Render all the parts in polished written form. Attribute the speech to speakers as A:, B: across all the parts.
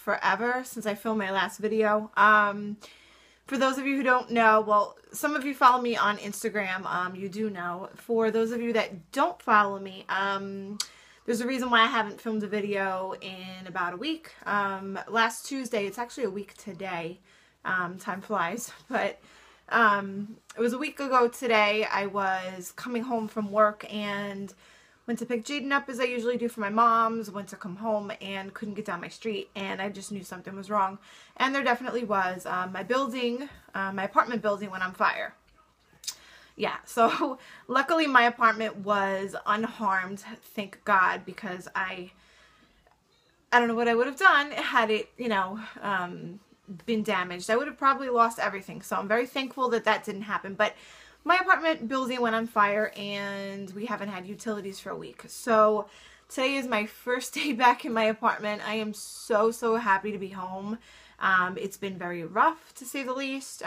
A: forever since I filmed my last video. For those of you who don't know, well, some of you follow me on Instagram, you do know. For those of you that don't follow me, there's a reason why I haven't filmed a video in about a week. Last Tuesday, it's actually a week today, time flies, but it was a week ago today. I was coming home from work and went to pick Jaden up as I usually do for my mom's, went to come home and couldn't get down my street, and I just knew something was wrong. And there definitely was. My building, my apartment building went on fire. Yeah, so luckily my apartment was unharmed, thank God, because I don't know what I would have done had it, you know, been damaged. I would have probably lost everything, so I'm very thankful that that didn't happen. But my apartment building went on fire and we haven't had utilities for a week. So today is my first day back in my apartment. I am so happy to be home. It's been very rough, to say the least.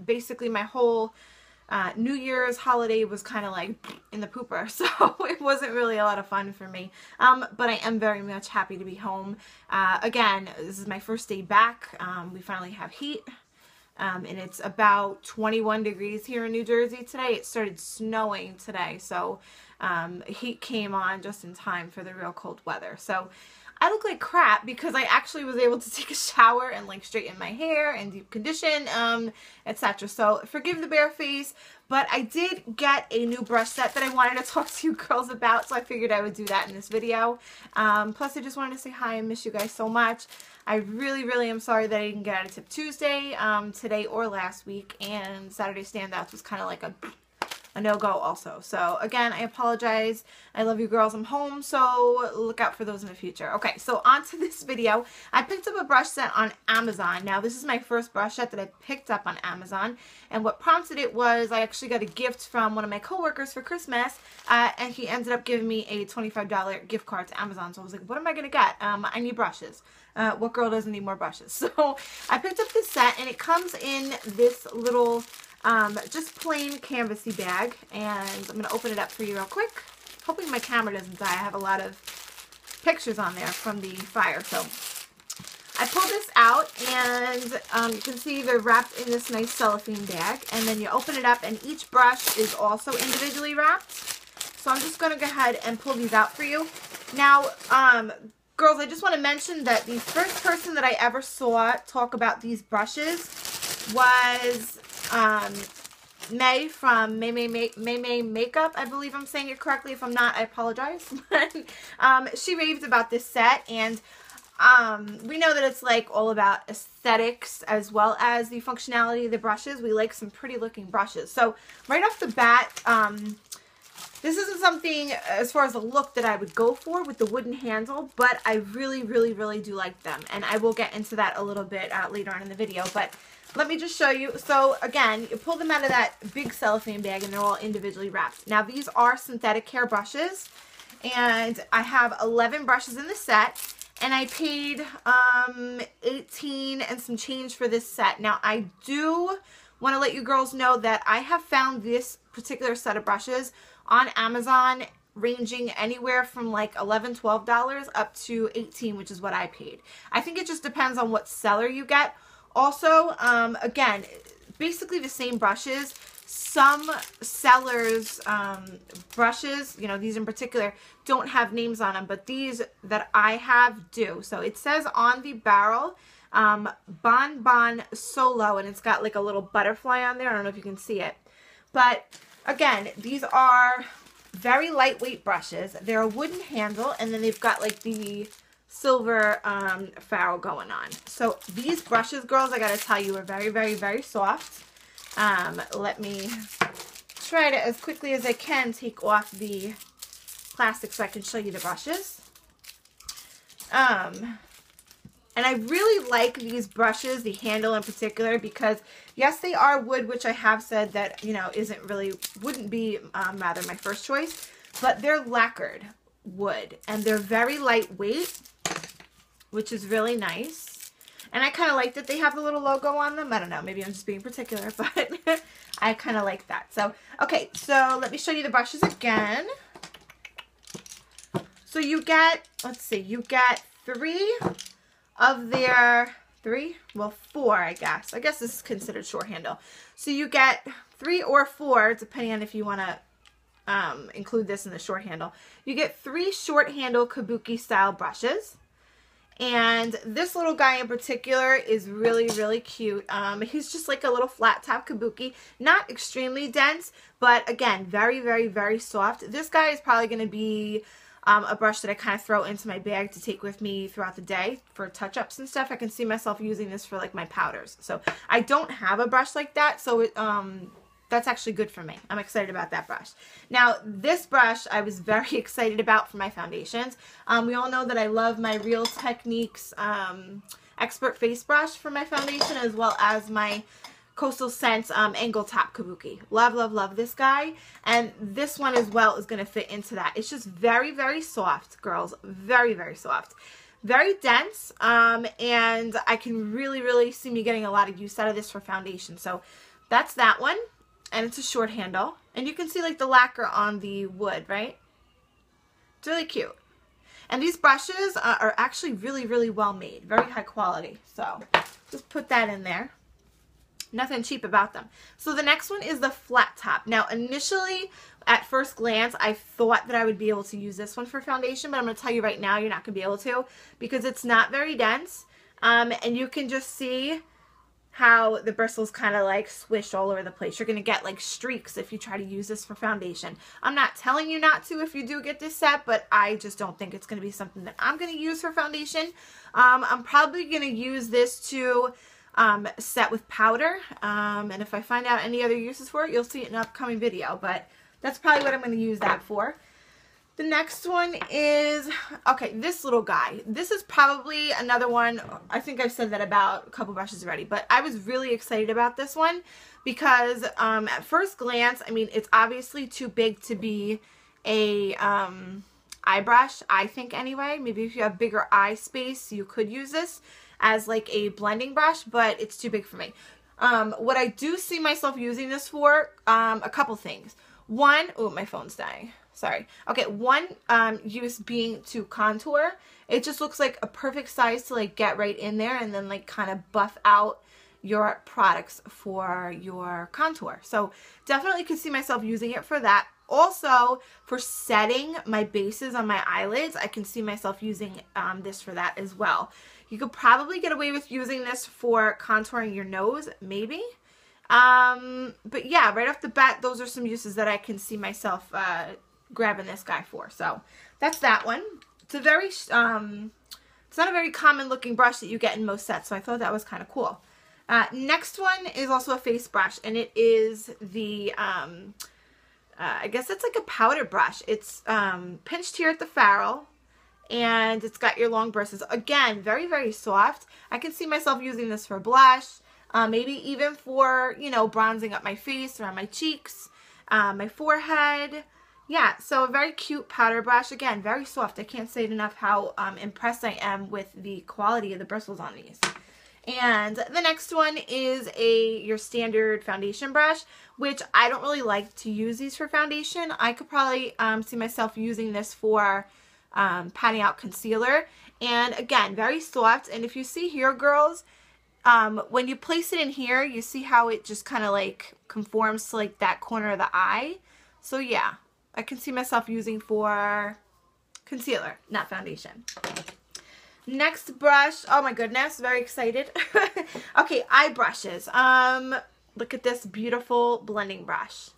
A: Basically my whole New Year's holiday was kind of like in the pooper, so it wasn't really a lot of fun for me. But I am very much happy to be home. Again, this is my first day back. We finally have heat. And it's about 21 degrees here in New Jersey today. It started snowing today, so heat came on just in time for the real cold weather. So I look like crap because I actually was able to take a shower and like straighten my hair and deep condition, etc. So forgive the bare face, but I did get a new brush set that I wanted to talk to you girls about, so I figured I would do that in this video. Plus I just wanted to say hi and miss you guys so much. I really am sorry that I didn't get out of Tip Tuesday today or last week, and Saturday Standouts was kind of like a no-go also. So again, I apologize. I love you girls. I'm home, so look out for those in the future. Okay, so on to this video. I picked up a brush set on Amazon. Now this is my first brush set that I picked up on Amazon, and what prompted it was I actually got a gift from one of my coworkers for Christmas, and he ended up giving me a $25 gift card to Amazon. So I was like, what am I gonna get? I need brushes. What girl doesn't need more brushes? So I picked up this set, and it comes in this little just plain canvasy bag, and I'm going to open it up for you real quick. Hoping my camera doesn't die. I have a lot of pictures on there from the fire. So I pulled this out, and you can see they're wrapped in this nice cellophane bag, and then you open it up, and each brush is also individually wrapped. So I'm just going to go ahead and pull these out for you. Now, girls, I just want to mention that the first person that I ever saw talk about these brushes was May from May Makeup. I believe I'm saying it correctly. If I'm not, I apologize. She raved about this set, and we know that it's like all about aesthetics as well as the functionality of the brushes. We like some pretty looking brushes. So right off the bat, this isn't something as far as a look that I would go for with the wooden handle, but I really do like them, and I will get into that a little bit later on in the video. But let me just show you. So again, you pull them out of that big cellophane bag, and they're all individually wrapped. Now these are synthetic hair brushes, and I have 11 brushes in the set, and I paid $18 and some change for this set. Now I do want to let you girls know that I have found this particular set of brushes on Amazon ranging anywhere from like $11, $12 up to $18, which is what I paid. I think it just depends on what seller you get. Also, again, basically the same brushes. Some sellers' brushes, you know, these in particular, don't have names on them, but these that I have do. So it says on the barrel, Bon Bon Solo, and it's got like a little butterfly on there. I don't know if you can see it. But again, these are very lightweight brushes. They're a wooden handle, and then they've got like the silver ferrule going on. So these brushes, girls, I gotta tell you, are very soft. Let me try to, as quickly as I can, take off the plastic so I can show you the brushes. And I really like these brushes, the handle in particular, because yes, they are wood, which I have said that, you know, wouldn't be rather my first choice, but they're lacquered wood, and they're very lightweight, which is really nice. And I kind of like that they have the little logo on them. I don't know, maybe I'm just being particular, but I kind of like that. So, okay, so let me show you the brushes again. So you get, let's see, you get 3 of their 4, I guess. I guess this is considered short handle. So you get 3 or 4, depending on if you want to include this in the short handle. You get 3 short handle Kabuki style brushes. And this little guy in particular is really, really cute. He's just like a little flat top Kabuki. Not extremely dense, but again, very, very, very soft. This guy is probably going to be a brush that I kind of throw into my bag to take with me throughout the day for touch-ups and stuff. I can see myself using this for like my powders. So I don't have a brush like that, so it, that's actually good for me. I'm excited about that brush. Now, this brush I was very excited about for my foundations. We all know that I love my Real Techniques Expert Face Brush for my foundation, as well as my Coastal Scents Angle Top Kabuki. Love, love, love this guy. And this one as well is going to fit into that. It's just very, very soft, girls. Very, very soft. Very dense. And I can really, really see me getting a lot of use out of this for foundation. So that's that one. And it's a short handle. And you can see like the lacquer on the wood, right? It's really cute. And these brushes are actually really, really well made. Very high quality. So just put that in there. Nothing cheap about them. So the next one is the flat top. Now initially, at first glance, I thought that I would be able to use this one for foundation, but I'm going to tell you right now you're not going to be able to, because it's not very dense. And you can just see how the bristles kind of like swish all over the place. You're going to get like streaks if you try to use this for foundation. I'm not telling you not to if you do get this set, but I just don't think it's going to be something that I'm going to use for foundation. I'm probably going to use this to set with powder, and if I find out any other uses for it, you'll see it in an upcoming video, but that's probably what I'm going to use that for. The next one is, okay, this little guy. This is probably another one, I think I've said that about a couple brushes already, but I was really excited about this one because at first glance, I mean, it's obviously too big to be a eye brush, I think anyway. Maybe if you have bigger eye space, you could use this as like a blending brush, but it's too big for me. What I do see myself using this for, a couple things. One, oh, my phone's dying. Sorry. Okay, one use being to contour. It just looks like a perfect size to like get right in there and then like kind of buff out your products for your contour. So definitely could see myself using it for that. Also, for setting my bases on my eyelids, I can see myself using this for that as well. You could probably get away with using this for contouring your nose, maybe. But yeah, right off the bat, those are some uses that I can see myself grabbing this guy for. So that's that one. It's a very, it's not a very common looking brush that you get in most sets, so I thought that was kind of cool. Next one is also a face brush, and it is the, I guess it's like a powder brush. It's pinched here at the ferrule, and it's got your long bristles. Again, very, very soft. I can see myself using this for blush, maybe even for, you know, bronzing up my face, around my cheeks, my forehead. Yeah, so a very cute powder brush. Again, very soft. I can't say it enough how impressed I am with the quality of the bristles on these. And the next one is your standard foundation brush, which I don't really like to use these for foundation. I could probably see myself using this for patting out concealer. And again, very soft. And if you see here, girls, when you place it in here, you see how it just kind of like conforms to like that corner of the eye. So yeah, I can see myself using for concealer, not foundation. Next brush, oh my goodness, very excited. Okay, eye brushes. Look at this beautiful blending brush.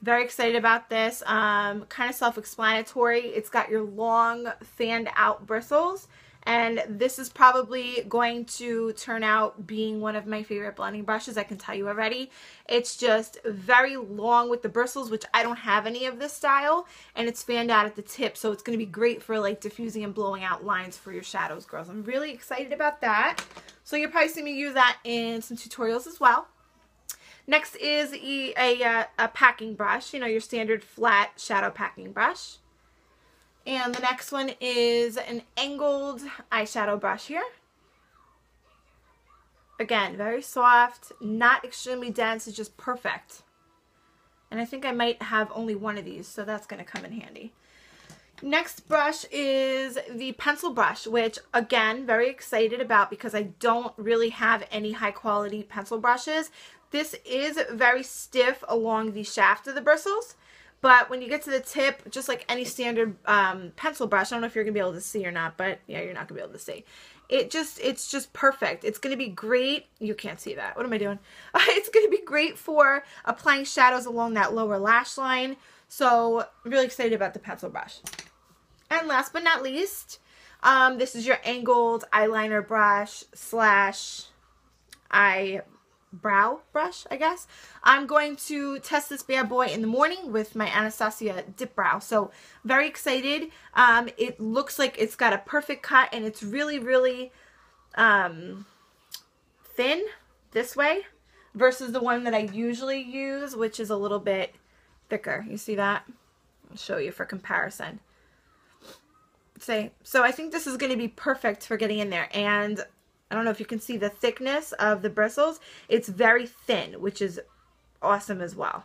A: Very excited about this. Kind of self-explanatory. It's got your long fanned out bristles, and this is probably going to turn out being one of my favorite blending brushes, I can tell you already. It's just very long with the bristles, which I don't have any of this style, and it's fanned out at the tip, so it's going to be great for like diffusing and blowing out lines for your shadows, girls. I'm really excited about that. So you'll probably see me use that in some tutorials as well. Next is a packing brush, you know, your standard flat shadow packing brush. And the next one is an angled eyeshadow brush here. Again, very soft, not extremely dense, it's just perfect. And I think I might have only one of these, so that's going to come in handy. Next brush is the pencil brush, which again, very excited about because I don't really have any high quality pencil brushes. This is very stiff along the shaft of the bristles, but when you get to the tip, just like any standard pencil brush, I don't know if you're gonna be able to see or not, but yeah, you're not gonna be able to see. It's just perfect. It's gonna be great. You can't see that. What am I doing? It's gonna be great for applying shadows along that lower lash line. So I'm really excited about the pencil brush. And last but not least, this is your angled eyeliner brush slash eyebrow brush, I guess. I'm going to test this bad boy in the morning with my Anastasia Dip Brow. So very excited. It looks like it's got a perfect cut and it's really, really thin this way versus the one that I usually use, which is a little bit thicker. You see that? I'll show you for comparison. So I think this is going to be perfect for getting in there, and I don't know if you can see the thickness of the bristles. It's very thin, which is awesome as well,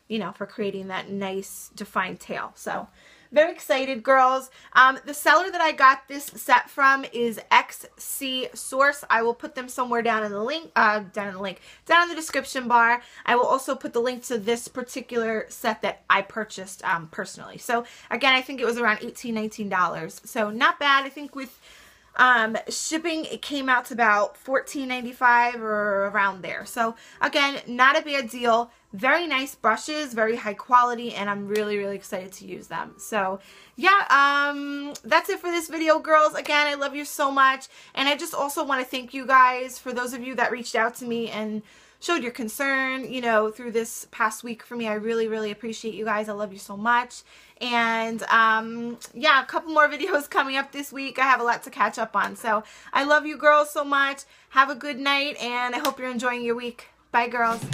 A: you know, for creating that nice defined tail. So very excited, girls. The seller that I got this set from is XC Source. I will put them somewhere down in the link, down in the description bar. I will also put the link to this particular set that I purchased personally. So again, I think it was around $18, $19. So not bad. I think with shipping, it came out to about $14.95 or around there. So again, not a bad deal. Very nice brushes, very high quality, and I'm really, really excited to use them. So yeah, that's it for this video, girls. Again, I love you so much, and I just also want to thank you guys for those of you that reached out to me and showed your concern, you know, through this past week for me. I really, really appreciate you guys. I love you so much. And yeah, a couple more videos coming up this week. I have a lot to catch up on. So I love you girls so much. Have a good night, and I hope you're enjoying your week. Bye, girls.